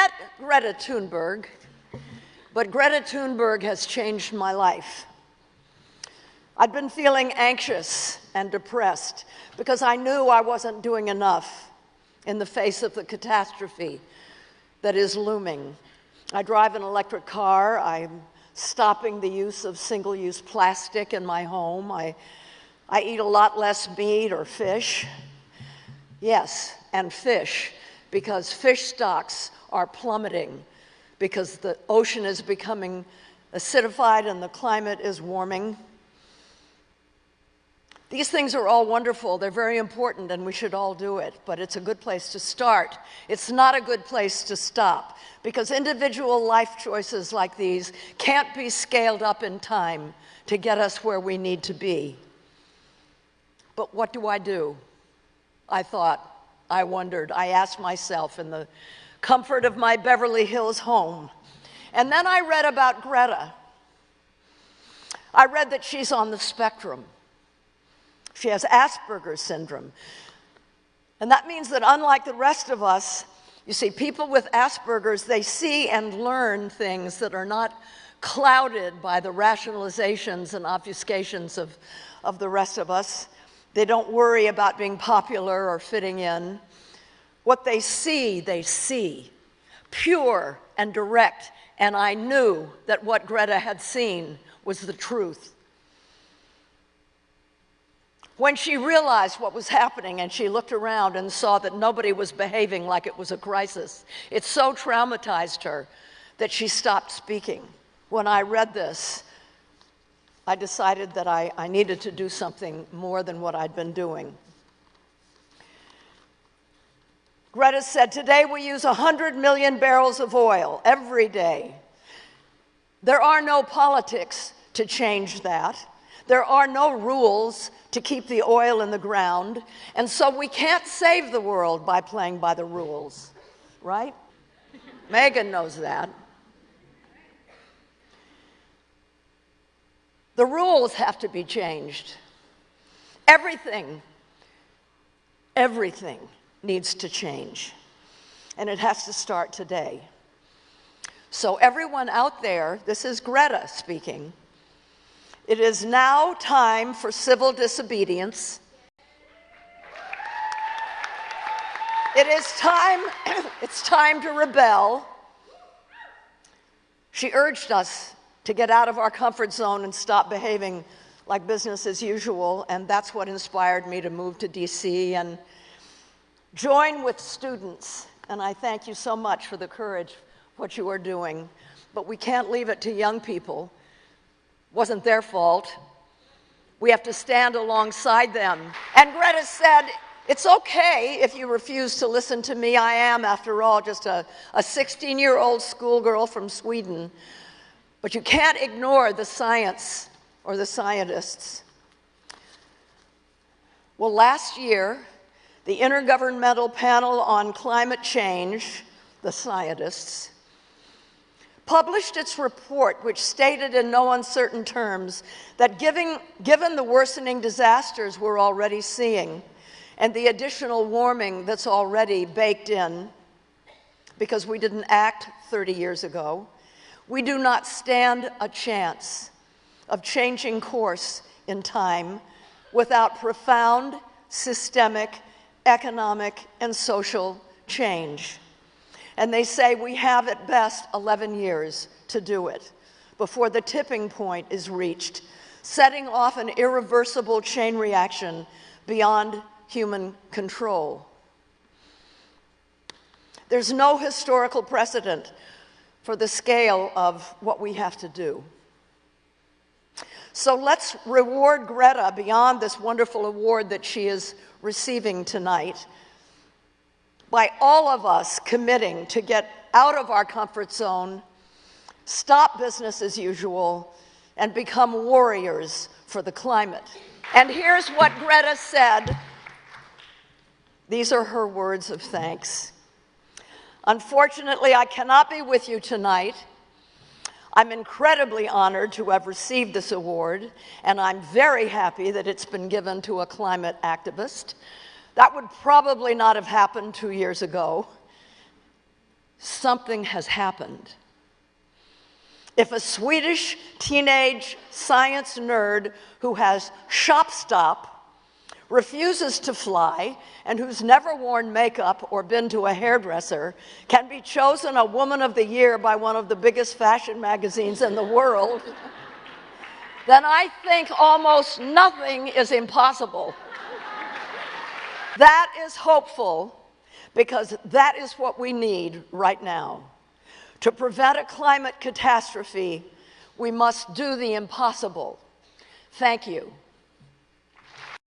met Greta Thunberg, but Greta Thunberg has changed my life. I'd been feeling anxious and depressed because I knew I wasn't doing enough in the face of the catastrophe that is looming. I drive an electric car. I'm stopping the use of single-use plastic in my home. I eat a lot less meat or fish. Yes, and fish, because fish stocks are plummeting, because the ocean is becoming acidified and the climate is warming. These things are all wonderful. They're very important, and we should all do it, but it's a good place to start. It's not a good place to stop, because individual life choices like these can't be scaled up in time to get us where we need to be. But what do? I thought, I wondered, I asked myself in the comfort of my Beverly Hills home. And then I read about Greta. I read that she's on the spectrum. She has Asperger's syndrome. And that means that unlike the rest of us, you see, people with Asperger's, they see and learn things that are not clouded by the rationalizations and obfuscations of the rest of us. They don't worry about being popular or fitting in. What they see, pure and direct. And I knew that what Greta had seen was the truth. When she realized what was happening and she looked around and saw that nobody was behaving like it was a crisis, it so traumatized her that she stopped speaking. When I read this, I decided that I needed to do something more than what I'd been doing. Greta said, today we use 100 million barrels of oil every day. There are no politics to change that. There are no rules to keep the oil in the ground, and so we can't save the world by playing by the rules, right? Megan knows that. The rules have to be changed. Everything needs to change, and it has to start today. So everyone out there, this is Greta speaking. It is now time for civil disobedience. It is time, it's time to rebel. She urged us to get out of our comfort zone and stop behaving like business as usual, and that's what inspired me to move to DC and join with students. And I thank you so much for the courage, what you are doing. But we can't leave it to young people. Wasn't their fault. We have to stand alongside them. And Greta said, it's okay if you refuse to listen to me. I am, after all, just a 16-year-old schoolgirl from Sweden. But you can't ignore the science or the scientists. Well, last year, the Intergovernmental Panel on Climate Change, the scientists, published its report, which stated in no uncertain terms that given the worsening disasters we're already seeing and the additional warming that's already baked in because we didn't act 30 years ago, we do not stand a chance of changing course in time without profound, systemic, economic, and social change. And they say we have at best 11 years to do it before the tipping point is reached, setting off an irreversible chain reaction beyond human control. There's no historical precedent for the scale of what we have to do. So let's reward Greta beyond this wonderful award that she is receiving tonight by all of us committing to get out of our comfort zone, stop business as usual, and become warriors for the climate. And here's what Greta said. These are her words of thanks. Unfortunately, I cannot be with you tonight. I'm incredibly honored to have received this award, and I'm very happy that it's been given to a climate activist. That would probably not have happened 2 years ago. something has happened. If a Swedish teenage science nerd who has shop stop, refuses to fly, and who's never worn makeup or been to a hairdresser can be chosen a Woman of the Year by one of the biggest fashion magazines in the world, then I think almost nothing is impossible. That is hopeful, because that is what we need right now. To prevent a climate catastrophe, we must do the impossible. Thank you.